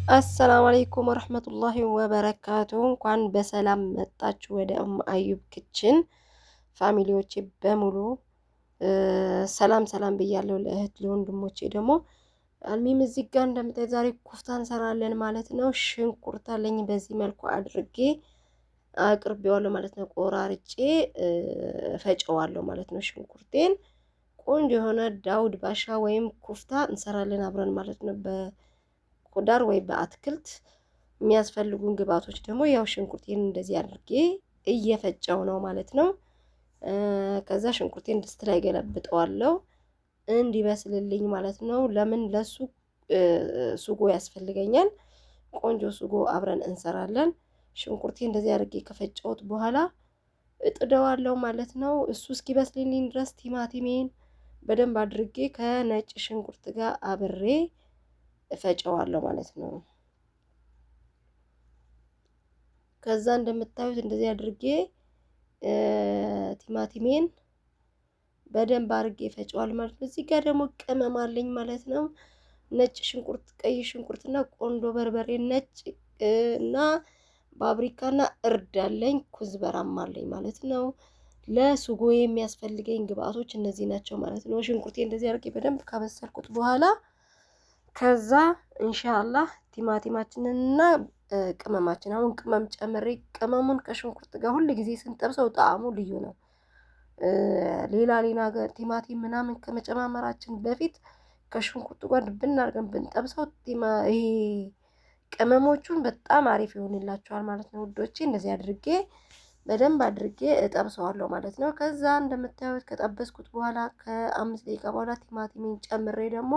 አሰላሙ አለይኩም ወረህመቱላሂ ወበረካቱ። እንኳን በሰላም መጣችሁ ወደ አዩብ ክችን ፋሚሊዎቼ በሙሉ ሰላም ሰላም ብያለሁ። ለእህት ለወንድሞቼ ደግሞ አልሚም እዚህ ጋር እንደምታይ ዛሬ ኩፍታ እንሰራለን ማለት ነው። ሽንኩርት አለኝ በዚህ መልኩ አድርጌ አቅርቤዋለሁ ማለት ነው። ቆራርጬ ፈጨዋለሁ ማለት ነው። ሽንኩርቴን ቆንጆ የሆነ ዳውድ ባሻ ወይም ኩፍታ እንሰራለን አብረን ማለት ነው። ኮዳር ወይ በአትክልት የሚያስፈልጉን ግብአቶች ደግሞ ያው ሽንኩርቴን እንደዚህ አድርጌ እየፈጨው ነው ማለት ነው። ከዛ ሽንኩርቴን ድስት ላይ ገለብጠዋለሁ እንዲበስልልኝ ማለት ነው። ለምን ለሱ ሱጎ ያስፈልገኛል። ቆንጆ ሱጎ አብረን እንሰራለን። ሽንኩርቴ እንደዚህ አድርጌ ከፈጨሁት በኋላ እጥደዋለሁ ማለት ነው። እሱ እስኪበስልልኝ ድረስ ቲማቲሜን በደንብ አድርጌ ከነጭ ሽንኩርት ጋር አብሬ እፈጨዋለሁ ማለት ነው። ከዛ እንደምታዩት እንደዚህ አድርጌ ቲማቲሜን በደንብ አድርጌ እፈጨዋለሁ ማለት ነው። እዚህ ጋር ደግሞ ቅመም አለኝ ማለት ነው። ነጭ ሽንኩርት፣ ቀይ ሽንኩርትና ቆንዶ በርበሬ፣ ነጭ እና ባብሪካና እርድ አለኝ፣ ኩዝበራም አለኝ ማለት ነው። ለሱጎ የሚያስፈልገኝ ግብአቶች እነዚህ ናቸው ማለት ነው። ሽንኩርቴ እንደዚህ አድርጌ በደንብ ካበሰልኩት በኋላ ከዛ ኢንሻአላህ ቲማቲማችንንና ቅመማችን አሁን ቅመም ጨምሬ ቅመሙን ከሽንኩርት ጋር ሁሉ ጊዜ ስንጠብሰው ጣዕሙ ልዩ ነው። ሌላ ቲማቲም ምናምን ከመጨማመራችን በፊት ከሽንኩርቱ ጋር ብናርገን ብንጠብሰው ይሄ ቅመሞቹን በጣም አሪፍ ይሆንላቸዋል ማለት ነው ውዶቼ። እንደዚህ አድርጌ በደንብ አድርጌ እጠብሰዋለሁ ማለት ነው። ከዛ እንደምታዩት ከጠበስኩት በኋላ ከ5 ደቂቃ በኋላ ቲማቲሜን ጨምሬ ደግሞ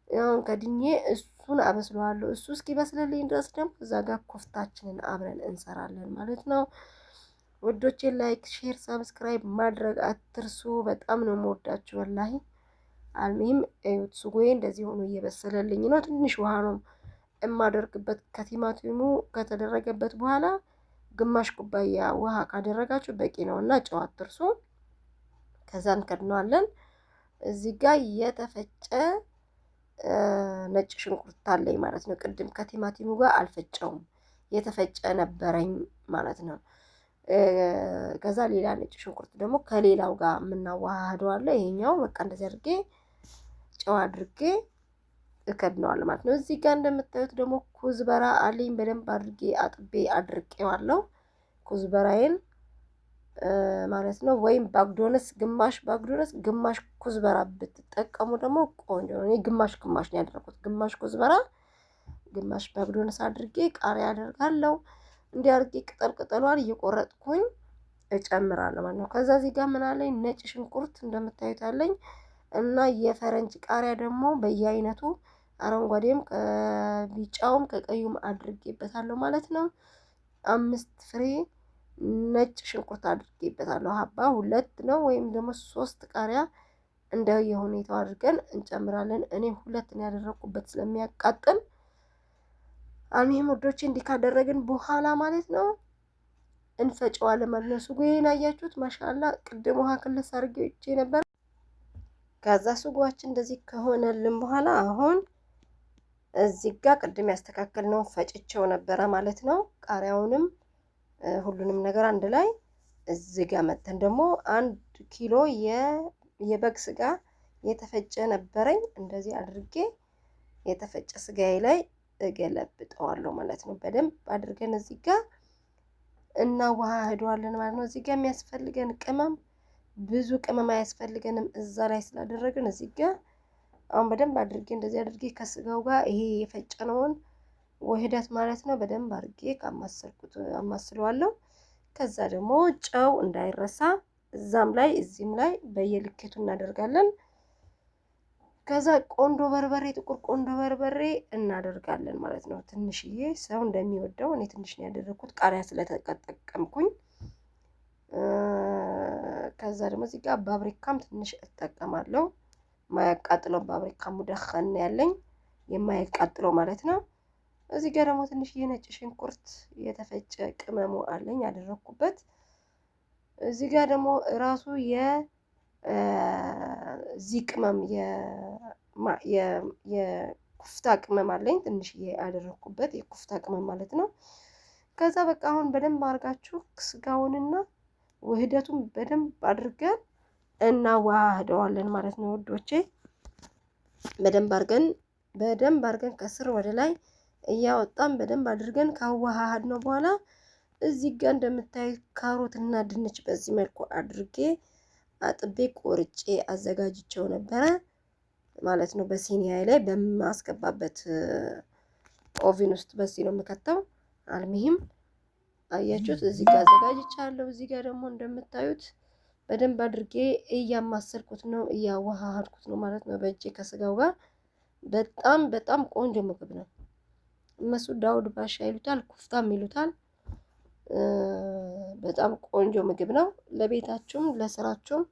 ያውን ከድኜ እሱን አበስለዋለሁ። እሱ እስኪበስልልኝ ድረስ ደግሞ እዛ ጋር ኮፍታችንን አብረን እንሰራለን ማለት ነው። ውዶቼ ላይክ፣ ሼር፣ ሰብስክራይብ ማድረግ አትርሱ። በጣም ነው የምወዳችሁ ወላሂ። አልሚም እዩት፣ ሱጎዬ እንደዚህ ሆኖ እየበሰለልኝ ነው። ትንሽ ውሃ ነው የማደርግበት ከቲማቲሙ ከተደረገበት በኋላ ግማሽ ኩባያ ውሃ ካደረጋችሁ በቂ ነው እና ጨው አትርሱ። ከዛ እንከድነዋለን። እዚህ ጋር የተፈጨ ነጭ ሽንኩርት አለኝ ማለት ነው። ቅድም ከቲማቲሙ ጋር አልፈጨውም፣ የተፈጨ ነበረኝ ማለት ነው። ከዛ ሌላ ነጭ ሽንኩርት ደግሞ ከሌላው ጋር የምናዋህደው አለ። ይሄኛው በቃ እንደዚህ አድርጌ ጨው አድርጌ እከድነዋለሁ ማለት ነው። እዚህ ጋር እንደምታዩት ደግሞ ኩዝበራ አለኝ። በደንብ አድርጌ አጥቤ አድርቄዋለሁ ኩዝበራዬን ማለት ነው። ወይም ባግዶነስ፣ ግማሽ ባግዶነስ ግማሽ ኩዝበራ ብትጠቀሙ ደግሞ ቆንጆ ነው። እኔ ግማሽ ግማሽ ነው ያደረኩት። ግማሽ ኩዝበራ ግማሽ ባግዶነስ አድርጌ ቃሪያ አደርጋለሁ። እንዲህ አድርጌ ቅጠል ቅጠሏን እየቆረጥኩኝ እጨምራለሁ ማለት ነው። ከዛ እዚህ ጋር ምን አለኝ ነጭ ሽንኩርት እንደምታዩት አለኝ እና የፈረንጅ ቃሪያ ደግሞ በየአይነቱ አረንጓዴም ከቢጫውም ከቀዩም አድርጌበታለሁ ማለት ነው። 5 ፍሬ ነጭ ሽንኩርት አድርጌበታለሁ። ሀባ 2 ነው ወይም ደግሞ 3 ቃሪያ እንደ የሁኔታው አድርገን እንጨምራለን። እኔ 2 ነው ያደረኩበት ስለሚያቃጥል። አልሚም ወዶቼ እንዲህ ካደረግን በኋላ ማለት ነው እንፈጨዋለን ማለት ነው። ሱጎዬን አያችሁት? ማሻአላ ቅድም ውሃ ክልስ አድርጌ ነበር። ከዛ ሱጎአችን እንደዚህ ከሆነልን በኋላ አሁን እዚህ ጋር ቅድም ያስተካከልነው ፈጭቸው ነበረ ማለት ነው። ቃሪያውንም ሁሉንም ነገር አንድ ላይ እዚህ ጋር መተን ደግሞ 1 ኪሎ የበግ ስጋ የተፈጨ ነበረኝ። እንደዚህ አድርጌ የተፈጨ ስጋዬ ላይ እገለብጠዋለሁ ማለት ነው። በደንብ አድርገን እዚህ ጋር እናዋህደዋለን ማለት ነው። እዚህ ጋር የሚያስፈልገን ቅመም ብዙ ቅመም አያስፈልገንም እዛ ላይ ስላደረግን እዚህ ጋር አሁን በደንብ አድርጌ እንደዚህ አድርጌ ከስጋው ጋር ይሄ የፈጨነውን ውህደት ማለት ነው በደንብ አድርጌ ካማሰልኩት አማስለዋለሁ። ከዛ ደግሞ ጨው እንዳይረሳ እዛም ላይ እዚህም ላይ በየልኬቱ እናደርጋለን። ከዛ ቆንዶ በርበሬ፣ ጥቁር ቆንዶ በርበሬ እናደርጋለን ማለት ነው። ትንሽዬ ሰው እንደሚወደው እኔ ትንሽ ነው ያደረኩት ቃሪያ ስለተጠቀምኩኝ። ከዛ ደግሞ እዚህ ጋር ባብሪካም ትንሽ እጠቀማለሁ። ማያቃጥለው ባብሪካ ሙደኸን ያለኝ የማያቃጥለው ማለት ነው። እዚህ ጋር ደግሞ ትንሽ የነጭ ሽንኩርት የተፈጨ ቅመሙ አለኝ ያደረኩበት። እዚህ ጋር ደግሞ ራሱ የዚህ ቅመም ኩፍታ ቅመም አለኝ ትንሽዬ ያደረኩበት የኩፍታ ቅመም ማለት ነው። ከዛ በቃ አሁን በደንብ አድርጋችሁ ስጋውንና ውህደቱን በደንብ አድርገን እናዋህደዋለን ማለት ነው ውዶቼ። በደንብ አድርገን ከስር ወደ ላይ እያወጣን በደንብ አድርገን ካዋሃድ ነው በኋላ እዚህ ጋር እንደምታዩት ካሮትና ድንች በዚህ መልኩ አድርጌ አጥቤ ቆርጬ አዘጋጅቼው ነበረ ማለት ነው። በሲኒያ ላይ በማስገባበት ኦቪን ውስጥ በዚህ ነው የምከተው። አልሙሂም አያችሁት እዚህ ጋር አዘጋጅቻለሁ። እዚህ ጋር ደግሞ እንደምታዩት በደንብ አድርጌ እያማሰልኩት ነው እያዋሃድኩት ነው ማለት ነው በእጄ ከስጋው ጋር። በጣም በጣም ቆንጆ ምግብ ነው። እነሱ ዳውድ ባሻ ይሉታል፣ ኩፍታም ይሉታል። በጣም ቆንጆ ምግብ ነው። ለቤታችሁም ለስራችሁም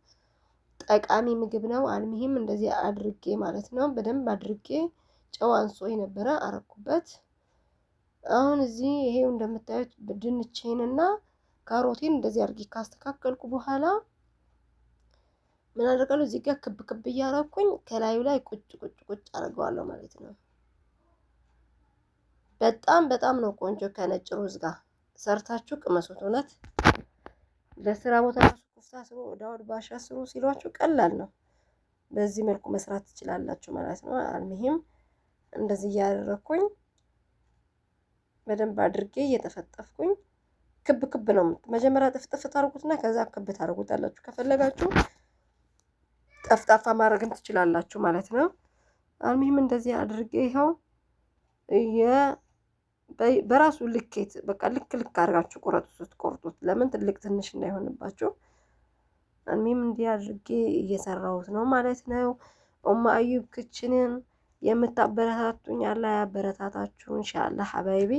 ጠቃሚ ምግብ ነው። አልሙሂም እንደዚህ አድርጌ ማለት ነው በደንብ አድርጌ ጨው አንሶኝ ነበረ አረኩበት። አሁን እዚህ ይሄው እንደምታዩት ድንቼንና ካሮቴን እንደዚህ አድርጌ ካስተካከልኩ በኋላ ምን አደርጋለሁ እዚህ ጋር ክብ ክብ እያረኩኝ ከላዩ ላይ ቁጭ ቁጭ ቁጭ አደርገዋለሁ ማለት ነው። በጣም በጣም ነው ቆንጆ ከነጭ ሩዝ ጋር ሰርታችሁ ቅመሱት። እውነት ለስራ ቦታ ራሱ ኩፍታ ስሩ፣ ዳውድ ባሻ ስሩ ሲሏችሁ ቀላል ነው። በዚህ መልኩ መስራት ትችላላችሁ ማለት ነው። አልሙሂም እንደዚህ እያደረኩኝ በደንብ አድርጌ እየጠፈጠፍኩኝ ክብ ክብ ነው መጀመሪያ ጥፍጥፍ ታርጉትና ከዛ ክብ ታርጉታላችሁ። ከፈለጋችሁ ጠፍጣፋ ማድረግም ትችላላችሁ ማለት ነው። አልሙሂም እንደዚህ አድርጌ ይኸው በራሱ ልኬት በቃ ልክ አድርጋችሁ ቁረጡት። ስትቆርጡት ለምን ትልቅ ትንሽ እንዳይሆንባችሁ። አልሙሂም እንዲህ አድርጌ እየሰራሁት ነው ማለት ነው። ኡማ አዩብ ክችንን የምታበረታቱኝ አላህ ያበረታታችሁ ኢንሻአላህ ሐባይቢ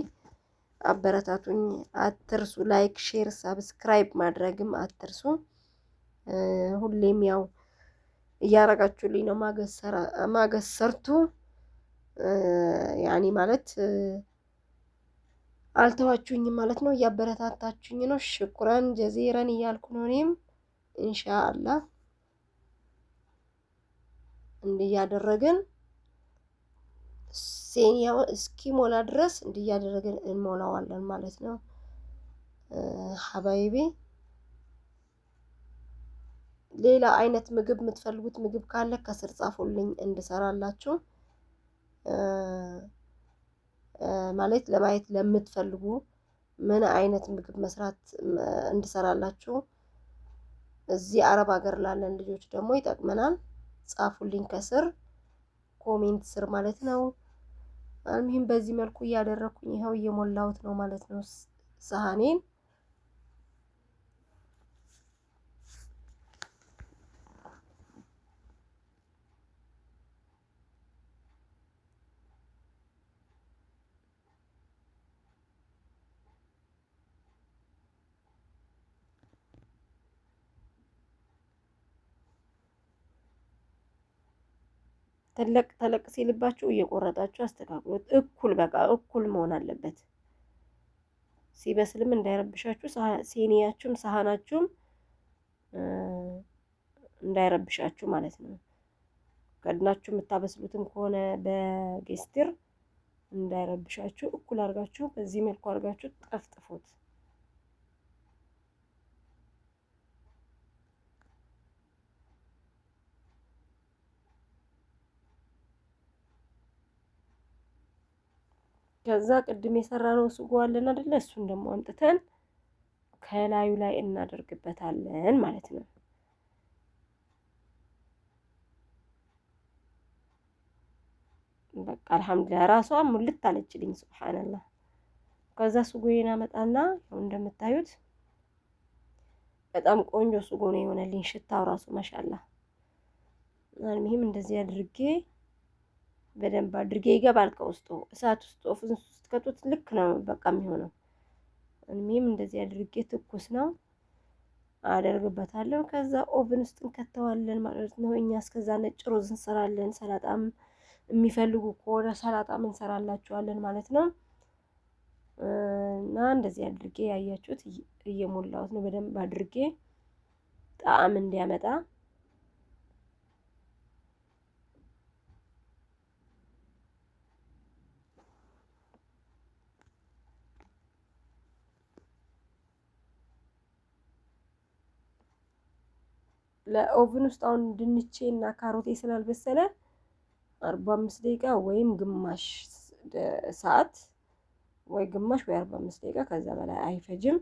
አበረታቱኝ። አትርሱ ላይክ፣ ሼር፣ ሰብስክራይብ ማድረግም አትርሱ። ሁሌም ያው እያረጋችሁልኝ ነው ማገሰርቱ ያኒ ማለት አልተዋችሁኝም ማለት ነው። እያበረታታችሁኝ ነው። ሽኩራን ጀዚረን እያልኩ ነው። እኔም ኢንሻአላህ እንዲያደረግን ሴኒያው እስኪሞላ ድረስ እንዲያደረግን እንሞላዋለን ማለት ነው። ሐባይቢ ሌላ አይነት ምግብ የምትፈልጉት ምግብ ካለ ከስር ጻፉልኝ እንድሰራላችሁ። ማለት ለማየት ለምትፈልጉ ምን አይነት ምግብ መስራት እንድሰራላችሁ እዚህ አረብ ሀገር ላለን ልጆች ደግሞ ይጠቅመናል። ጻፉልኝ ከስር ኮሜንት ስር ማለት ነው። አልሙሂም በዚህ መልኩ እያደረኩኝ ይኸው እየሞላሁት ነው ማለት ነው ሰሃኔን። ተለቅ ሲልባችሁ እየቆረጣችሁ አስተካክሉት። እኩል በቃ እኩል መሆን አለበት። ሲበስልም እንዳይረብሻችሁ ሲኒያችሁም ሳህናችሁም እንዳይረብሻችሁ ማለት ነው። ከድናችሁ የምታበስሉትም ከሆነ በጌስትር እንዳይረብሻችሁ እኩል አድርጋችሁ በዚህ መልኩ አድርጋችሁ ጠፍጥፉት። ከዛ ቅድም የሰራነው ስጎ አለን አይደለ? እሱን ደግሞ አምጥተን ከላዩ ላይ እናደርግበታለን ማለት ነው። በቃ አልሐምዱሊላህ ራሷ ሙልት አለችልኝ። ሱብሃንአላህ። ከዛ ስጎዬን አመጣና ያው እንደምታዩት በጣም ቆንጆ ስጎ ነው የሆነልኝ። ሽታው ራሱ ማሻአላህ። አልሙሂም እንደዚህ አድርጌ በደንብ አድርጌ ይገባል ከውስጡ እሳት ውስጥ ኦቭን ውስጥ ከቱት ልክ ነው በቃ የሚሆነው። እኔም እንደዚህ አድርጌ ትኩስ ነው አደርግበታለሁ። ከዛ ኦቭን ውስጥ እንከተዋለን ማለት ነው። እኛ እስከዛ ነጭ ሩዝ እንሰራለን። ሰላጣም የሚፈልጉ ከሆነ ሰላጣም እንሰራላችኋለን ማለት ነው። እና እንደዚህ አድርጌ ያያችሁት እየሞላሁት ነው በደንብ አድርጌ ጣዕም እንዲያመጣ። ለኦቭን ውስጥ አሁን ድንቼ እና ካሮቴ ስላልበሰለ 45 ደቂቃ ወይም ግማሽ ሰዓት ወይ ግማሽ ወይ 45 ደቂቃ ከዛ በላይ አይፈጅም።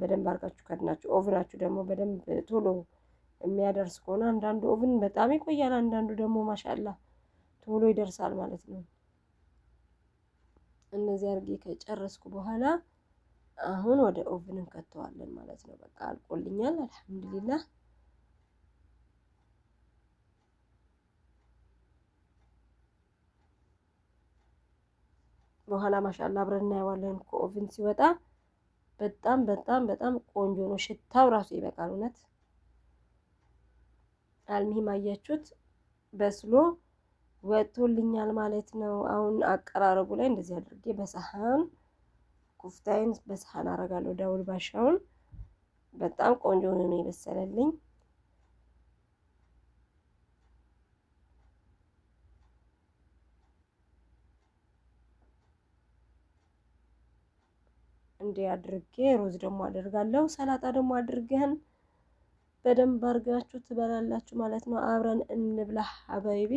በደንብ አድርጋችሁ ከድናችሁ ኦቭናችሁ ደግሞ በደንብ ቶሎ የሚያደርስ ከሆነ አንዳንዱ ኦቭን በጣም ይቆያል፣ አንዳንዱ ደግሞ ማሻአላ ቶሎ ይደርሳል ማለት ነው። እነዚህ አድርጌ ከጨረስኩ በኋላ አሁን ወደ ኦቭን እንከተዋለን ማለት ነው። በቃ አልቆልኛል አልሐምዱሊላህ። በኋላ ማሻአላ አብረን እናየዋለን ከኦቭን ሲወጣ። በጣም በጣም በጣም ቆንጆ ነው። ሽታው ራሱ ይበቃል እውነት። አልሚሂም አያችሁት በስሎ ወጥቶልኛል ማለት ነው። አሁን አቀራረቡ ላይ እንደዚህ አድርጌ በሰሃን ኩፍታዬን በሰሃን አረጋለሁ። ዳውል ባሻውን በጣም ቆንጆ ነው የበሰለልኝ። እንዲህ አድርጌ ሩዝ ደግሞ አደርጋለሁ። ሰላጣ ደግሞ አድርገን በደንብ አድርጋችሁ ትበላላችሁ ማለት ነው። አብረን እንብላ ሀባይቢ።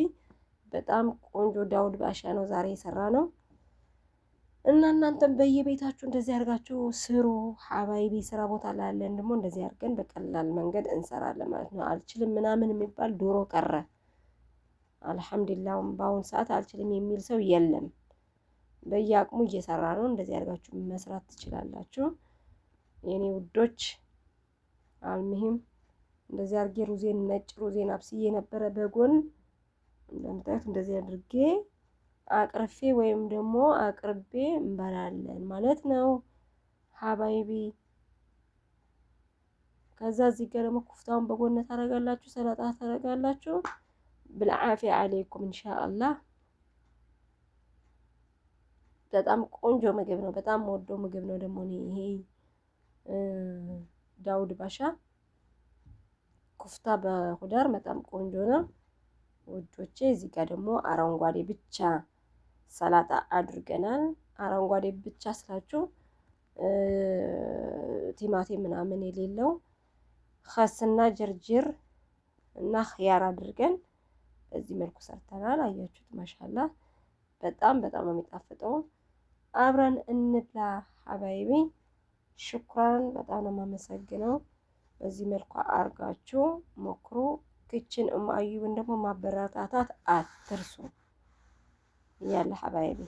በጣም ቆንጆ ዳውድ ባሻ ነው ዛሬ የሰራ ነው እና እናንተም በየቤታችሁ እንደዚህ አድርጋችሁ ስሩ ሀባይቢ። ስራ ቦታ ላይ ያለን ደግሞ እንደዚህ አድርገን በቀላል መንገድ እንሰራለን ማለት ነው። አልችልም ምናምን የሚባል ዶሮ ቀረ። አልሐምዱሊላህ በአሁን ሰዓት አልችልም የሚል ሰው የለም። በየአቅሙ እየሰራ ነው። እንደዚህ አድርጋችሁ መስራት ትችላላችሁ የኔ ውዶች። አልሙሂም እንደዚህ አድርጌ ሩዜን ነጭ ሩዜን አብስዬ ነበረ በጎን እንደምታዩት እንደዚህ አድርጌ አቅርፌ ወይም ደግሞ አቅርቤ እንበላለን ማለት ነው ሀባይቢ። ከዛ እዚህ ጋር ደግሞ ኩፍታውን በጎን ታረጋላችሁ፣ ሰላጣ ታረጋላችሁ። ብልዓፊያ አለይኩም ኢንሻአላህ። በጣም ቆንጆ ምግብ ነው። በጣም ወደው ምግብ ነው ደግሞ ይሄ ዳውድ ባሻ ኩፍታ በሁዳር በጣም ቆንጆ ነው ውዶቼ። እዚህ ጋር ደግሞ አረንጓዴ ብቻ ሰላጣ አድርገናል። አረንጓዴ ብቻ ስላችሁ ቲማቲም ምናምን የሌለው ኸስና ጅርጅር እና ኽያር አድርገን በዚህ መልኩ ሰርተናል። አያችሁት ማሻአላ በጣም በጣም ነው የሚጣፍጠው። አብረን እንብላ ሀባይቢ። ሽኩራን በጣም ነው የማመሰግነው። በዚህ መልኩ አርጋችሁ ሞክሩ። ክችን አዩብን ደግሞ ማበረታታት አትርሱ። ያለ ሀባይቢ